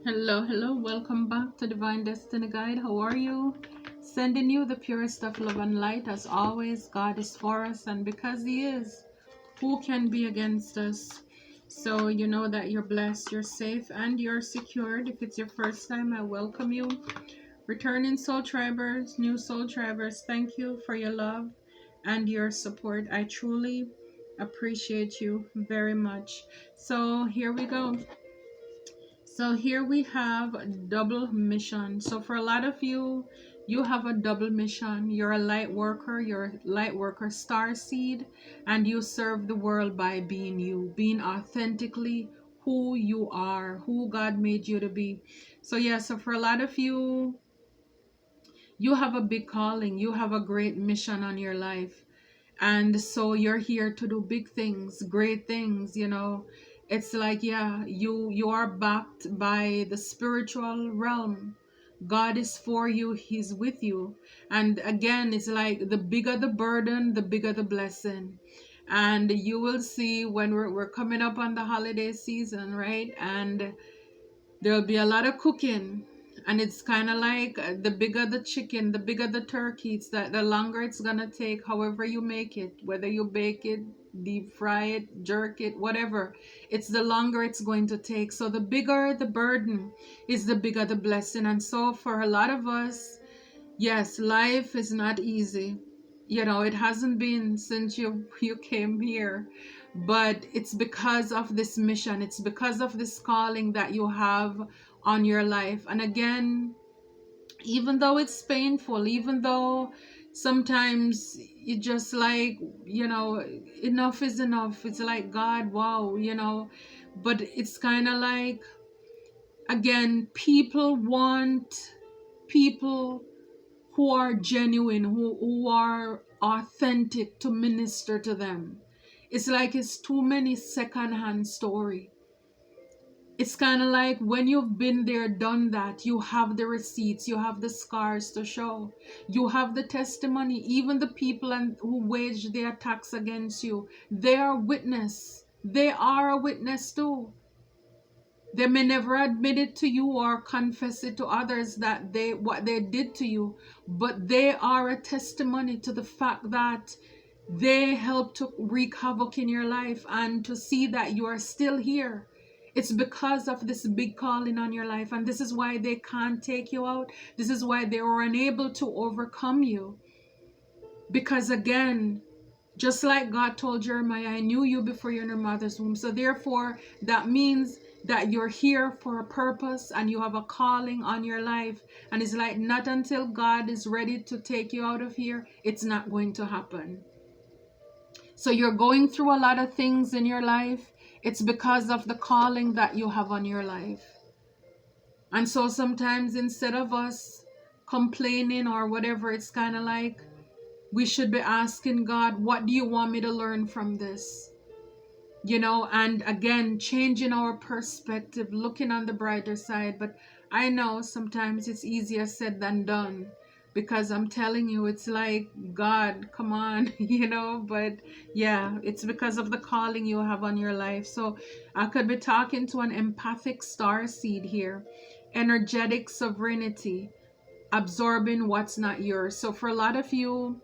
Hello, welcome back to Divine Destiny Guide. How are you? Sending you the purest of love and light. As always, God is for us, and because He is, who can be against us? So, you know that you're blessed, you're safe, and you're secured. If it's your first time, I welcome you. Returning soul tribers, new soul tribers, thank you for your love and your support. I truly appreciate you very much. So, here we go. So here we have a double mission. So for a lot of you, you have a double mission. You're a you're a light worker star seed, and you serve the world by being you, being authentically who you are, who God made you to be. So yeah, so for a lot of you, you have a big calling, you have a great mission on your life. And so you're here to do big things, great things. It's like, yeah, you are backed by the spiritual realm. God is for you, He's with you. And again, it's like the bigger the burden, the bigger the blessing. And you will see when we're coming up on the holiday season, right? And there'll be a lot of cooking, and it's kind of like the bigger the chicken, the bigger the turkey, it's that the longer it's gonna take, however you make it, whether you bake it, deep fry it, jerk it, whatever, it's the longer it's going to take. So the bigger the burden is the bigger the blessing. And so for a lot of us, yes, life is not easy. It hasn't been since you came here, but it's because of this mission. It's because of this calling that you have on your life. And again, even though it's painful, even though sometimes you just like, enough is enough. It's like, God, wow. But it's kind of like, again, people want people who are genuine, who are authentic to minister to them. It's like it's too many secondhand story. It's kind of like when you've been there, done that, you have the receipts, you have the scars to show, you have the testimony. Even the people who wage their attacks against you, they are witness. They are a witness too. They may never admit it to you or confess it to others that what they did to you, but they are a testimony to the fact that they helped to wreak havoc in your life, and to see that you are still here. It's because of this big calling on your life, and this is why they can't take you out. This is why they were unable to overcome you. Because again, just like God told Jeremiah, I knew you before you're in your mother's womb. So therefore, that means that you're here for a purpose and you have a calling on your life. And it's like, not until God is ready to take you out of here, it's not going to happen. So you're going through a lot of things in your life. It's because of the calling that you have on your life. And so sometimes instead of us complaining or whatever, it's kind of like, we should be asking God, what do you want me to learn from this? And again, changing our perspective, looking on the brighter side. But I know sometimes it's easier said than done, because I'm telling you, it's like, God, come on, but yeah, it's because of the calling you have on your life. So I could be talking to an empathic star seed here, energetic sovereignty, absorbing what's not yours. So for a lot of you,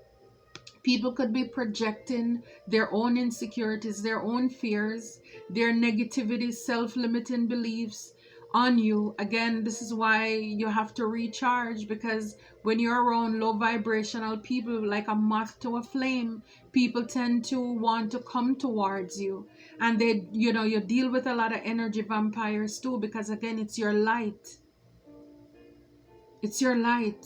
people could be projecting their own insecurities, their own fears, their negativity, self-limiting beliefs on you. Again, this is why you have to recharge, because when you're around low vibrational people, like a moth to a flame, people tend to want to come towards you. And you deal with a lot of energy vampires too, because again, it's your light. It's your light.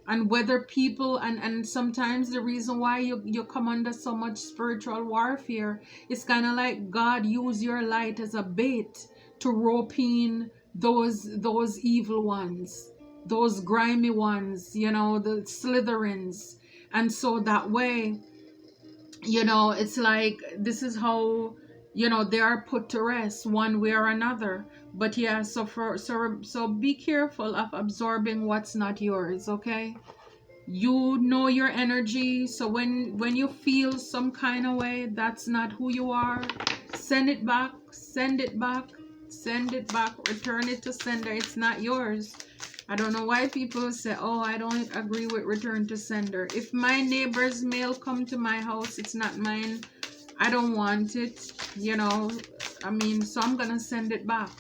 And whether people, and sometimes the reason why you come under so much spiritual warfare is kind of like God use your light as a bait to rope in those evil ones, those grimy ones, the Slytherins. And so that way, it's like, this is how they are put to rest one way or another. But yeah, so be careful of absorbing what's not yours. Okay, you know your energy. So when you feel some kind of way, that's not who you are. Send it back. Send it back. Return it to sender. It's not yours. I don't know why people say, oh, I don't agree with return to sender. If my neighbor's mail come to my house, it's not mine. I don't want it, you know. I mean, so I'm going to send it back.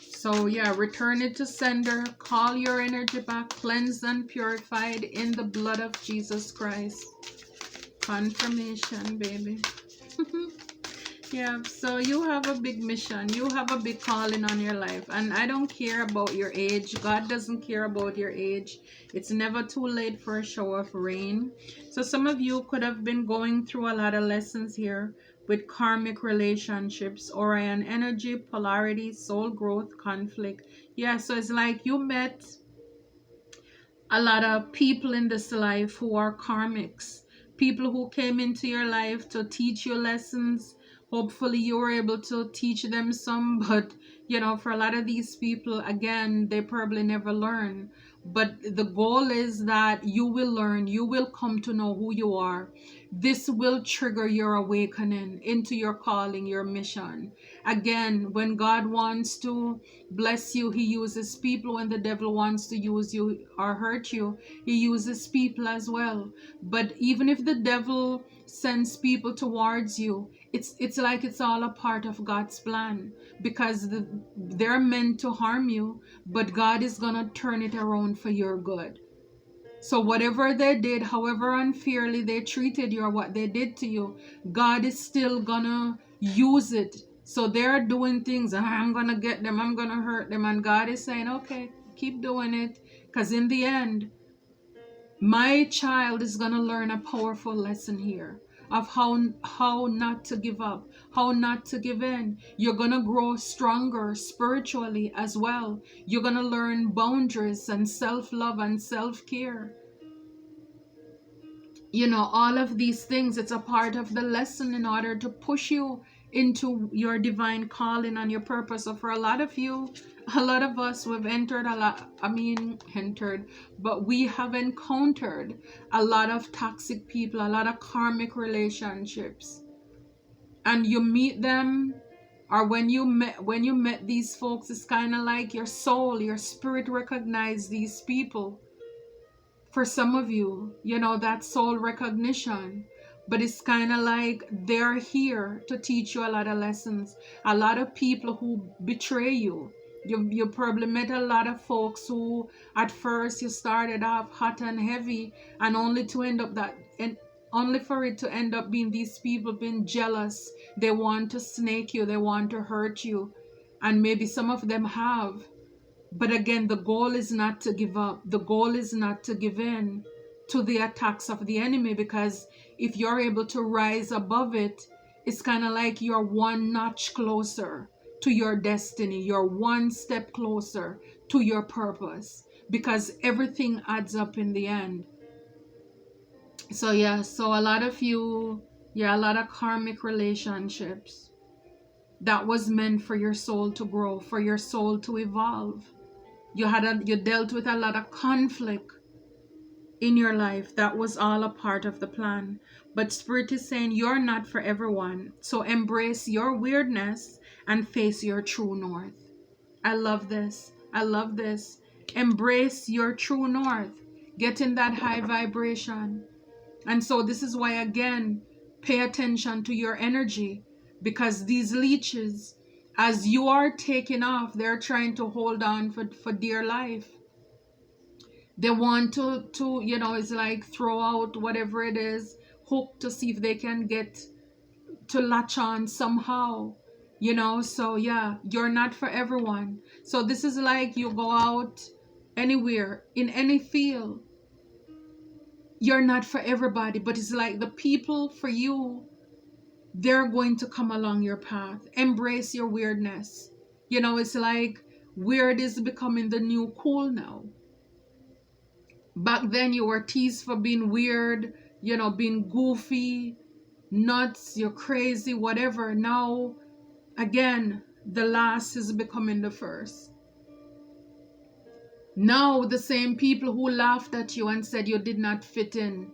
So yeah, return it to sender. Call your energy back, cleansed and purified in the blood of Jesus Christ. Confirmation, baby. Yeah, so you have a big mission. You have a big calling on your life. And I don't care about your age. God doesn't care about your age. It's never too late for a shower of rain. So some of you could have been going through a lot of lessons here with karmic relationships, Orion energy, polarity, soul growth, conflict. Yeah, so it's like you met a lot of people in this life who are karmics. People who came into your life to teach you lessons. Hopefully you were able to teach them some, but you know, for a lot of these people, again, they probably never learn. But the goal is that you will learn, you will come to know who you are. This will trigger your awakening into your calling, your mission. Again, when God wants to bless you, he uses people. When the devil wants to use you or hurt you, he uses people as well. But even if the devil sends people towards you, it's like it's all a part of God's plan, because they're meant to harm you, but God is gonna turn it around for your good. So whatever they did, however unfairly they treated you or what they did to you, God is still gonna use it. So they're doing things, I'm gonna get them, I'm gonna hurt them, and God is saying, okay, keep doing it, because in the end, my child is gonna learn a powerful lesson here of how not to give up, how not to give in. You're gonna grow stronger spiritually as well. You're gonna learn boundaries and self-love and self-care. You know, all of these things, it's a part of the lesson in order to push you into your divine calling and your purpose. So for a lot of you, a lot of us, we've entered a lot, but we have encountered a lot of toxic people, a lot of karmic relationships. And you meet them, or when you met these folks, it's kind of like your soul, your spirit recognize these people. For some of you, you know, that soul recognition, but it's kind of like they're here to teach you a lot of lessons. A lot of people who betray you. You probably met a lot of folks who at first you started off hot and heavy, and only to end up that, and only for it to end up being these people being jealous. They want to snake you, they want to hurt you, and maybe some of them have. But again, the goal is not to give up. The goal is not to give in to the attacks of the enemy, because if you're able to rise above it, it's kind of like you're one notch closer to your destiny. You're one step closer to your purpose, because everything adds up in the end. So yeah, so a lot of you, yeah, a lot of karmic relationships that was meant for your soul to grow, for your soul to evolve. You dealt with a lot of conflict in your life. That was all a part of the plan. But Spirit is saying you're not for everyone. So embrace your weirdness and face your true north. I love this. I love this. Embrace your true north. Get in that high vibration. And so this is why, again, pay attention to your energy, because these leeches, as you are taking off, they're trying to hold on for dear life. They want to, you know, it's like throw out whatever it is, hope to see if they can get to latch on somehow, you know. So yeah, you're not for everyone. So this is like you go out anywhere, in any field, you're not for everybody, but it's like the people for you, they're going to come along your path. Embrace your weirdness. You know, it's like weird is becoming the new cool now. Back then you were teased for being weird, you know, being goofy, nuts, you're crazy, whatever. Now, again, the last is becoming the first. Now the same people who laughed at you and said you did not fit in,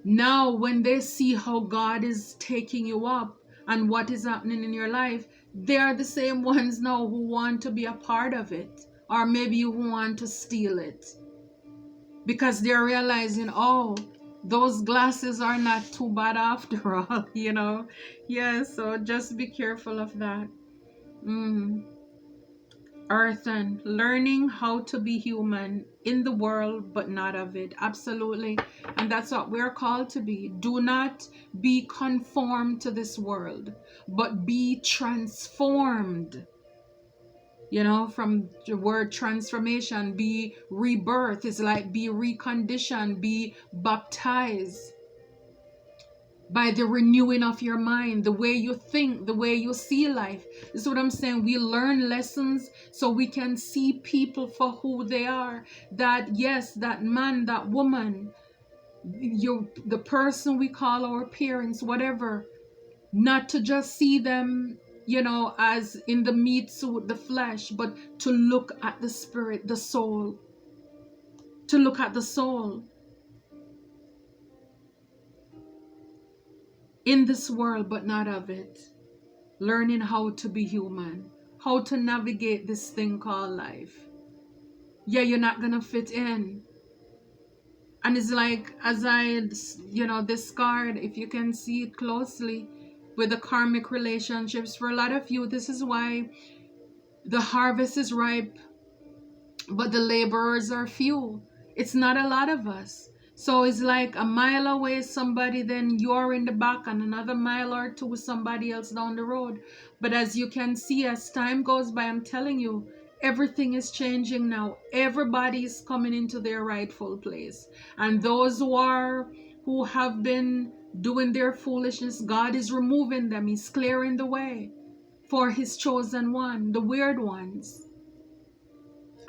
now when they see how God is taking you up and what is happening in your life, they are the same ones now who want to be a part of it, or maybe you want to steal it, because they're realizing, oh, those glasses are not too bad after all, you know. Yeah, so just be careful of that. Earthen, learning how to be human in the world but not of it. Absolutely. And that's what we're called to be. Do not be conformed to this world, but be transformed. You know, from the word transformation, be rebirth. It's like be reconditioned, be baptized by the renewing of your mind, the way you think, the way you see life. This is what I'm saying. We learn lessons so we can see people for who they are. That yes, that man, that woman, the person we call our parents, whatever, not to just see them, you know, as in the meat suit, the flesh, but to look at the spirit, the soul, to look at the soul. In this world, but not of it. Learning how to be human, how to navigate this thing called life. Yeah, you're not gonna fit in. And it's like, as I, you know, this card, if you can see it closely with the karmic relationships, for a lot of you, this is why the harvest is ripe, but the laborers are few. It's not a lot of us. So it's like a mile away somebody, then you're in the back, and another mile or two somebody else down the road. But as you can see, as time goes by, I'm telling you, everything is changing now. Everybody is coming into their rightful place. And those who have been doing their foolishness, God is removing them. He's clearing the way for his chosen one, the weird ones.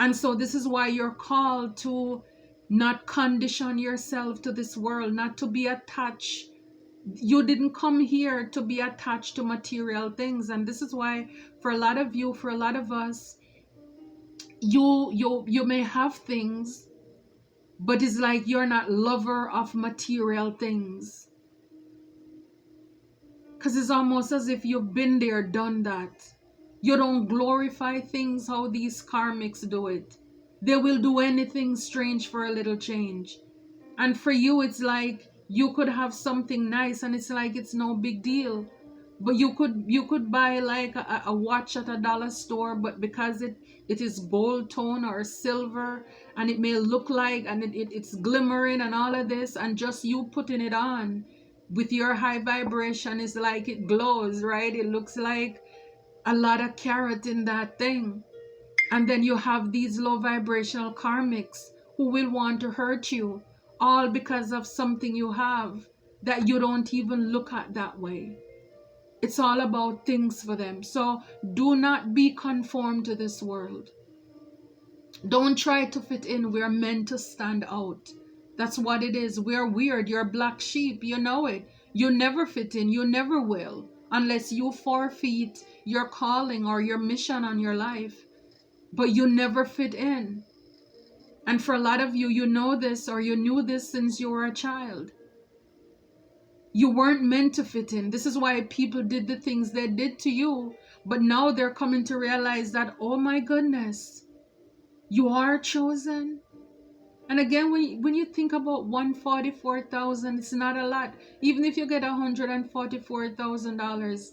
And so this is why you're called to not condition yourself to this world, not to be attached. You didn't come here to be attached to material things. And this is why for a lot of you, for a lot of us, you may have things, but it's like you're not lover of material things. Because it's almost as if you've been there, done that. You don't glorify things how these karmics do it. They will do anything strange for a little change. And for you, it's like you could have something nice and it's like it's no big deal. But you could buy like a watch at a dollar store, but because it is gold tone or silver, and it may look like, and it's glimmering and all of this, and just you putting it on with your high vibration is like it glows, right? It looks like a lot of carat in that thing. And then you have these low vibrational karmics who will want to hurt you, all because of something you have that you don't even look at that way. It's all about things for them. So do not be conformed to this world. Don't try to fit in. We're meant to stand out. That's what it is. We're weird. You're black sheep. You know it. You never fit in. You never will. Unless you forfeit your calling or your mission on your life. But you never fit in. And for a lot of you, you know this, or you knew this since you were a child. You weren't meant to fit in. This is why people did the things they did to you. But now they're coming to realize that, oh my goodness, you are chosen. And again, when you think about 144,000, it's not a lot. Even if you get $144,000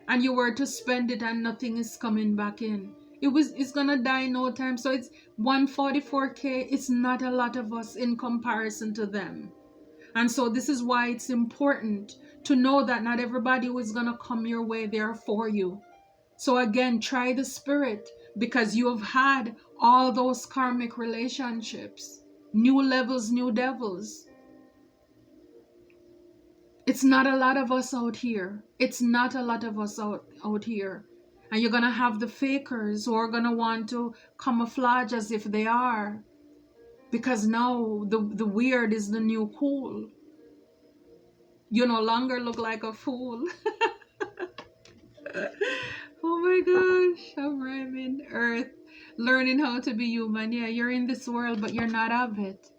and you were to spend it and nothing is coming back in, it's gonna die in no time. So it's 144K. It's not a lot of us in comparison to them. And so this is why it's important to know that not everybody who is gonna come your way there for you. So again, try the spirit, because you have had all those karmic relationships. New levels, new devils. It's not a lot of us out here. It's not a lot of us out here. And you're going to have the fakers who are going to want to camouflage as if they are. Because now the weird is the new cool. You no longer look like a fool. Oh my gosh, I'm rhyming. Earth, learning how to be human. Yeah, you're in this world, but you're not of it.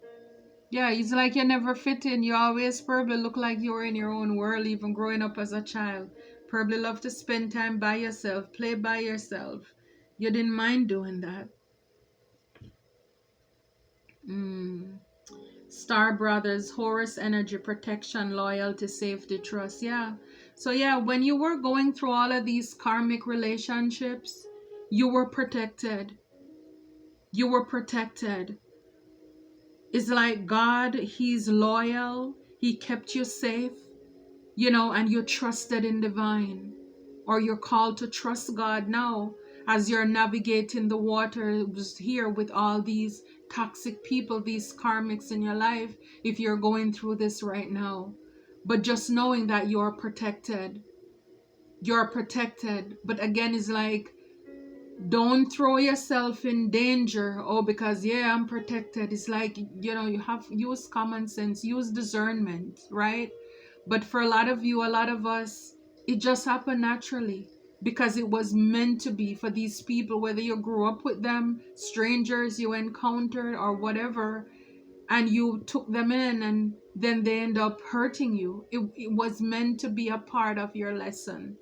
Yeah, it's like you never fit in. You always probably look like you were in your own world, even growing up as a child. Probably love to spend time by yourself, play by yourself. You didn't mind doing that. Mm. Star Brothers, Horus energy, protection, loyalty, safety, trust. Yeah. So, yeah, when you were going through all of these karmic relationships, you were protected. You were protected. It's like God, He's loyal. He kept you safe, and you're trusted in divine. Or you're called to trust God now as you're navigating the waters here with all these toxic people, these karmics in your life, if you're going through this right now. But just knowing that you're protected. You're protected. But again, it's like, don't throw yourself in danger. Oh, because yeah, I'm protected. It's like, you have use common sense, use discernment, right? But for a lot of you, a lot of us, it just happened naturally because it was meant to be for these people, whether you grew up with them, strangers you encountered, or whatever, and you took them in and then they end up hurting you. It was meant to be a part of your lesson.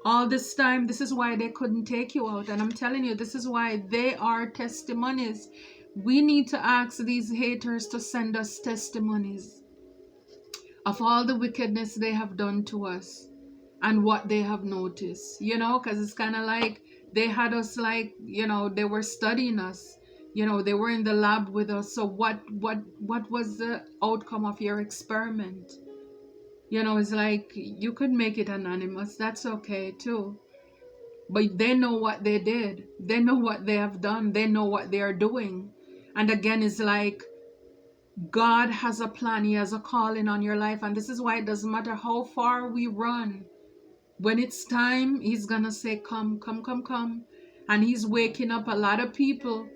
All this time, this is why they couldn't take you out. And I'm telling you, this is why they are testimonies. We need to ask these haters to send us testimonies of all the wickedness they have done to us and what they have noticed, because it's kind of like they had us like, they were studying us, they were in the lab with us. So what was the outcome of your experiment? It's like you could make it anonymous. That's okay too. But they know what they did. They know what they have done. They know what they are doing. And again, it's like God has a plan. He has a calling on your life. And this is why it doesn't matter how far we run. When it's time, He's going to say, come, come, come, come. And He's waking up a lot of people.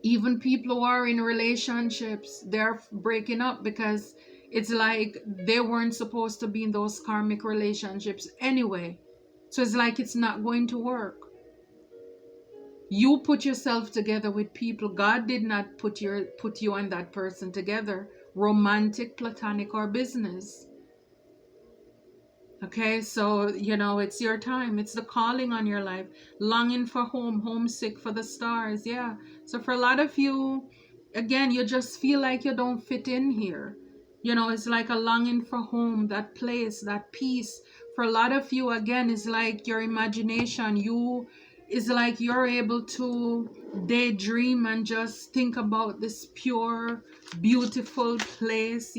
Even people who are in relationships, they're breaking up because it's like they weren't supposed to be in those karmic relationships anyway. So it's like it's not going to work. You put yourself together with people. God did not put you and that person together, romantic, platonic, or business. Okay, so it's your time. It's the calling on your life. Longing for home, homesick for the stars. Yeah. So for a lot of you, again, you just feel like you don't fit in here. It's like a longing for home, that place, that peace. For a lot of you, again, it's like your imagination. It's like you're able to daydream and just think about this pure, beautiful place,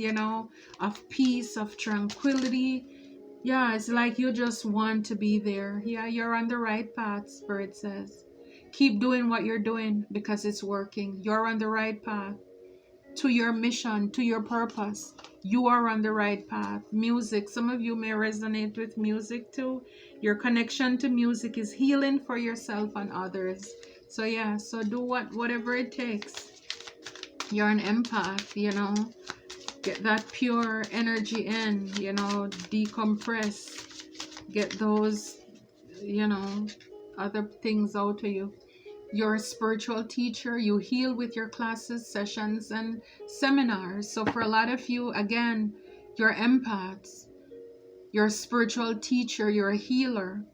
of peace, of tranquility. Yeah, it's like you just want to be there. Yeah, you're on the right path, Spirit says. Keep doing what you're doing because it's working. You're on the right path to your mission, to your purpose. You are on the right path. Music, some of you may resonate with music too. Your connection to music is healing for yourself and others. So yeah, so do whatever it takes. You're an empath, Get that pure energy in, decompress. Get those, other things out of you. You're a spiritual teacher. You heal with your classes, sessions, and seminars. So for a lot of you, again, you're empaths. You're a spiritual teacher. You're a healer.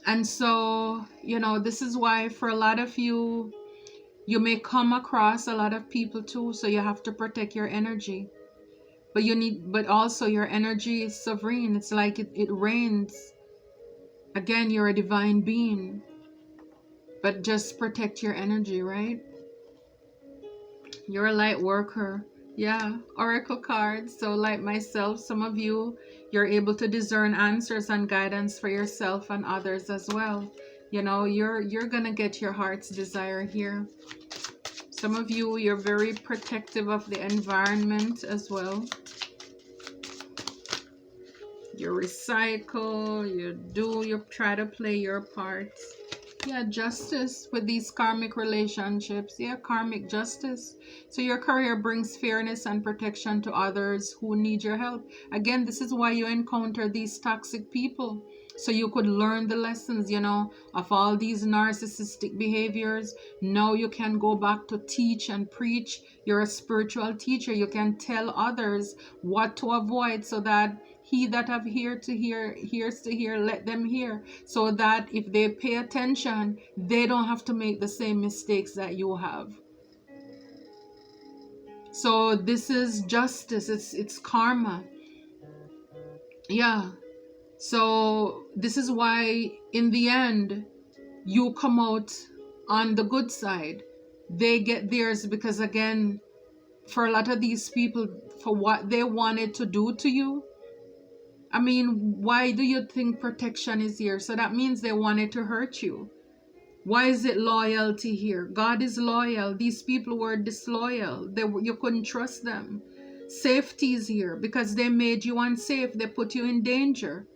And so, this is why for a lot of you, you may come across a lot of people too. So you have to protect your energy. But also your energy is sovereign. It's like it reigns. Again, you're a divine being. But just protect your energy, right? You're a light worker. Yeah, oracle cards. So like myself, some of you, you're able to discern answers and guidance for yourself and others as well. You're gonna get your heart's desire here. Some of you, you're very protective of the environment as well. You recycle, you try to play your part. Yeah, justice with these karmic relationships. Yeah, karmic justice. So your career brings fairness and protection to others who need your help. Again, this is why you encounter these toxic people. So you could learn the lessons, of all these narcissistic behaviors. Now you can go back to teach and preach. You're a spiritual teacher. You can tell others what to avoid so that he that have ear to hear, hears to hear, let them hear, so that if they pay attention, they don't have to make the same mistakes that you have. So this is justice, it's karma. Yeah. So this is why in the end you come out on the good side. They get theirs because, again, for a lot of these people, for what they wanted to do to you, I mean, why do you think protection is here? So that means they wanted to hurt you. Why is it loyalty here? God is loyal. These people were disloyal. You couldn't trust them. Safety is here because they made you unsafe. They put you in danger.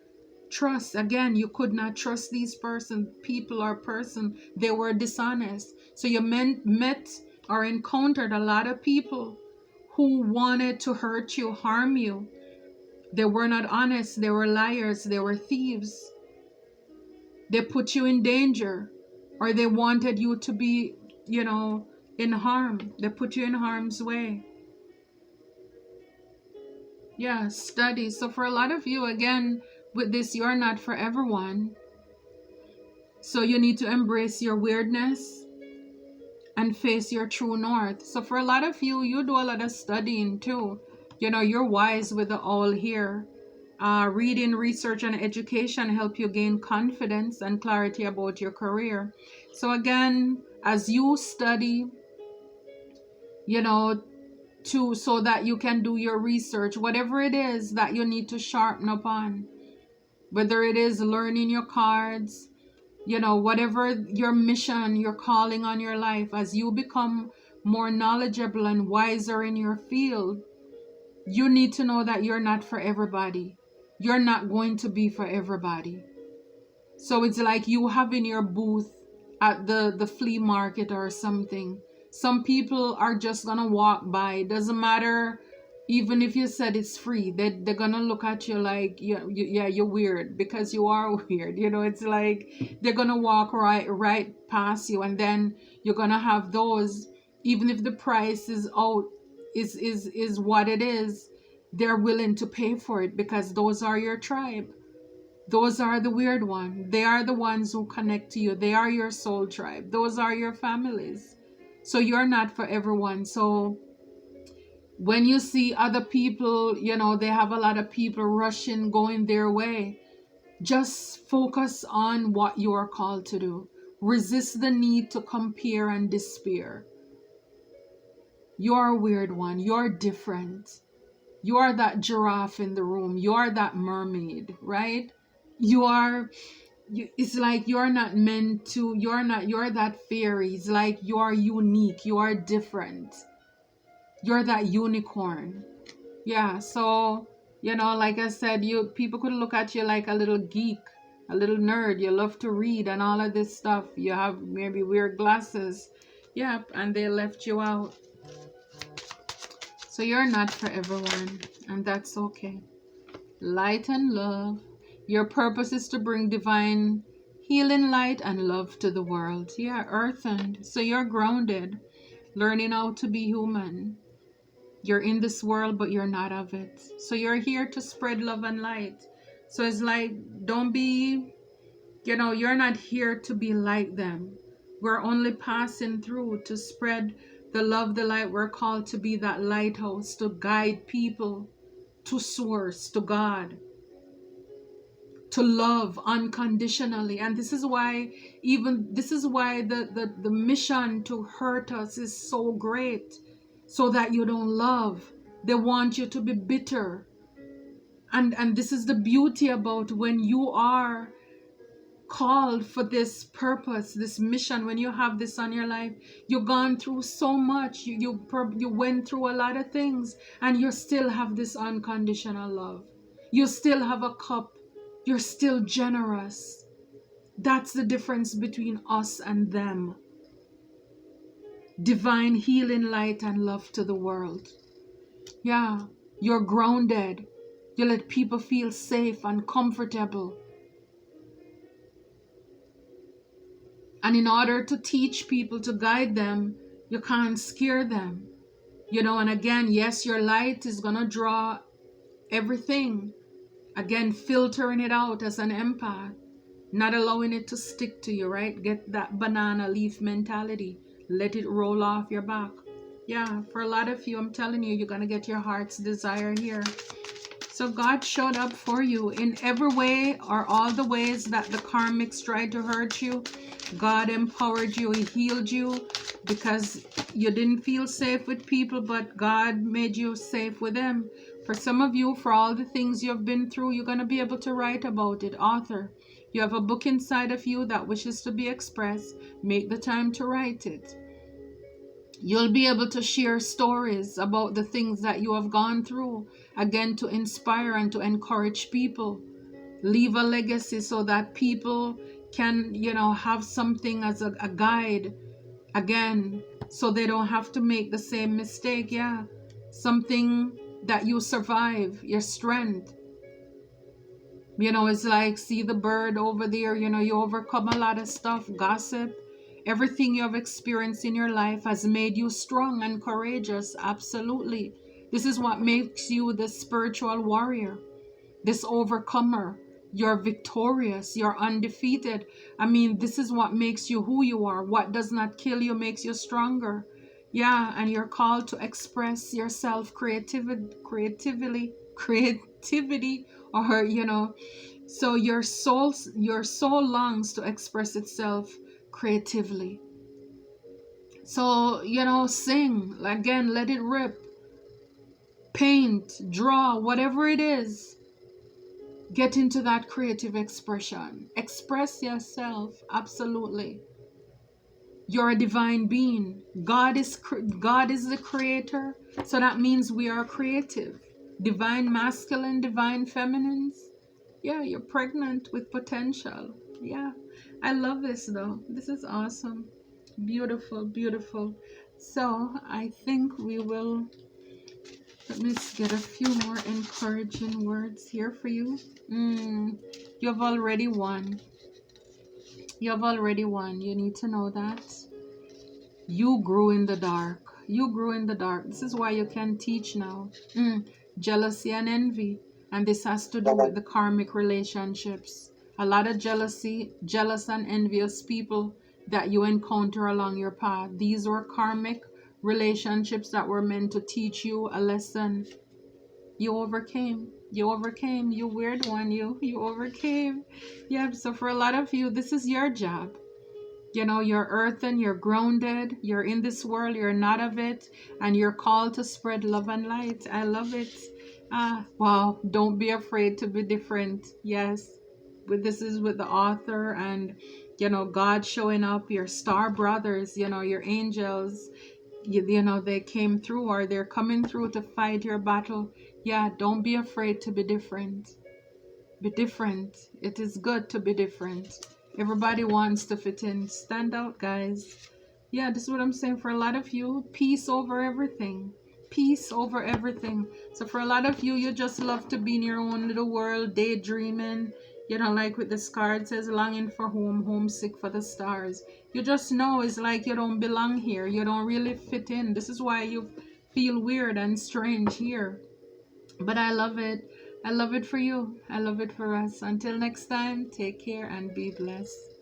Trust, again, you could not trust these people or person. They were dishonest. So you met or encountered a lot of people who wanted to hurt you, harm you. They were not honest. They were liars. They were thieves. They put you in danger, or they wanted you to be, in harm. They put you in harm's way. Yeah, study. So for a lot of you, again, with this, you're not for everyone. So you need to embrace your weirdness and face your true north. So for a lot of you, you do a lot of studying too. You're wise with the owl here. Reading, research, and education help you gain confidence and clarity about your career. So again, as you study, so that you can do your research, whatever it is that you need to sharpen up on, whether it is learning your cards, whatever your mission, your calling on your life, as you become more knowledgeable and wiser in your field, you need to know that you're not for everybody. You're not going to be for everybody. So it's like you having your booth at the flea market or something. Some people are just going to walk by. It doesn't matter. Even if you said it's free, they're going to look at you like, yeah, you're weird, because you are weird. It's like they're going to walk right past you. And then you're going to have those, even if the price is out, is what it is, they're willing to pay for it because those are your tribe. Those are the weird ones. They are the ones who connect to you. They are your soul tribe. Those are your families. So you're not for everyone. So when you see other people, they have a lot of people rushing, going their way, just focus on what you are called to do. Resist the need to compare and despair. You're a weird one. You're different. You are that giraffe in the room. You are that mermaid, right? It's like you're not meant to, you're that fairy. It's like you're unique. You are different. You're that unicorn. Yeah, so, like I said, people could look at you like a little geek, a little nerd. You love to read and all of this stuff. You have maybe weird glasses. Yep, and they left you out. So you're not for everyone, and that's okay. Light and love. Your purpose is to bring divine healing light and love to the world. Yeah, earthened. So you're grounded, learning how to be human. You're in this world, but you're not of it. So you're here to spread love and light. So it's like, don't be, you're not here to be like them. We're only passing through to spread the love, the light. We're called to be that lighthouse, to guide people to source, to God, to love unconditionally. And this is why the mission to hurt us is so great, so that you don't love. They want you to be bitter. And this is the beauty about when you are called for this purpose, this mission, when you have this on your life. You've gone through so much, you went through a lot of things, and you still have this unconditional love. You still have a cup. You're still generous. That's the difference between us and them. Divine healing light and love to the world. Yeah, you're grounded. You let people feel safe and comfortable. And in order to teach people, to guide them, you can't scare them. And again, yes, your light is going to draw everything. Again, filtering it out as an empath, not allowing it to stick to you, right? Get that banana leaf mentality. Let it roll off your back. Yeah, for a lot of you, I'm telling you, you're going to get your heart's desire here. So God showed up for you in every way, or all the ways that the karmics tried to hurt you. God empowered you. He healed you because you didn't feel safe with people, but God made you safe with them. For some of you, for all the things you've been through, you're going to be able to write about it. Author. You have a book inside of you that wishes to be expressed. Make the time to write it. You'll be able to share stories about the things that you have gone through, again, to inspire and to encourage people. Leave a legacy so that people can, have something as a guide, again, so they don't have to make the same mistake. Yeah, something that you survive, your strength. It's like, see the bird over there, you overcome a lot of stuff, gossip. Everything you have experienced in your life has made you strong and courageous. Absolutely. This is what makes you the spiritual warrior, this overcomer. You're victorious. You're undefeated. I mean, this is what makes you who you are. What does not kill you makes you stronger. Yeah, and you're called to express yourself creativity, or so your soul longs to express itself creatively. So sing again, let it rip, paint, draw, whatever it is. Get into that creative expression. Express yourself. Absolutely. You're a divine being. God is the creator. So that means we are creative. Divine masculine, divine feminines. Yeah, you're pregnant with potential. Yeah. I love this though. This is awesome. Beautiful, beautiful. So I think we will, let me get a few more encouraging words here for you. You have already won. You have already won. You need to know that. You grew in the dark. You grew in the dark. This is why you can teach now. Jealousy and envy. And this has to do with the karmic relationships. A lot of jealousy, jealous and envious people that you encounter along your path. These were karmic relationships that were meant to teach you a lesson. You overcame. You overcame. You weird one. You overcame. Yeah, so for a lot of you, this is your job. You're earthen, you're grounded, you're in this world, you're not of it, and you're called to spread love and light. I love it. Wow, don't be afraid to be different. Yes, but this is with the author, and God showing up, your star brothers, your angels, they came through, or they're coming through to fight your battle. Yeah, don't be afraid to be different. Be different. It is good to be different. Everybody wants to fit in. Stand out, guys. Yeah, this is what I'm saying. For a lot of you, peace over everything. Peace over everything. So for a lot of you, you just love to be in your own little world, daydreaming. Like with this card says, longing for home, homesick for the stars. You just know it's like you don't belong here. You don't really fit in. This is why you feel weird and strange here. But I love it. I love it for you. I love it for us. Until next time, take care and be blessed.